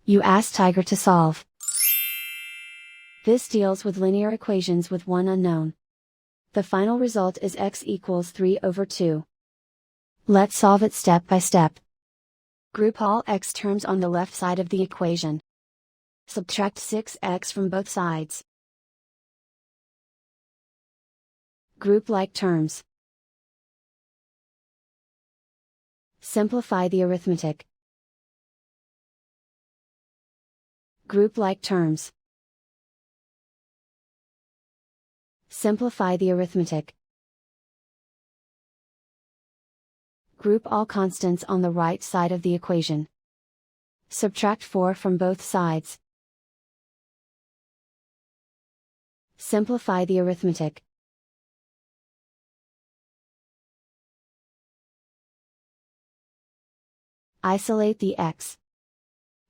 You ask Tiger to solve. This deals with linear equations with one unknown. The final result is x equals 3/2. Let's solve it step by step. Group all x terms on the left side of the equation. Subtract 6x from both sides. Group like terms. Simplify the arithmetic. Group like terms. Simplify the arithmetic. Group all constants on the right side of the equation. Subtract 4 from both sides. Simplify the arithmetic. Isolate the x.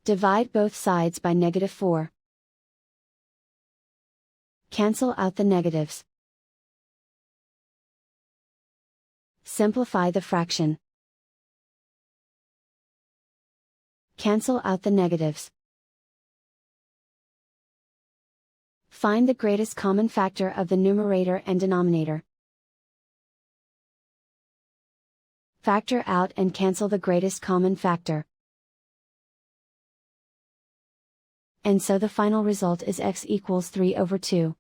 Divide both sides by -4. Cancel out the negatives. Simplify the fraction. Cancel out the negatives. Find the greatest common factor of the numerator and denominator. Factor out and cancel the greatest common factor. And so the final result is x equals 3/2.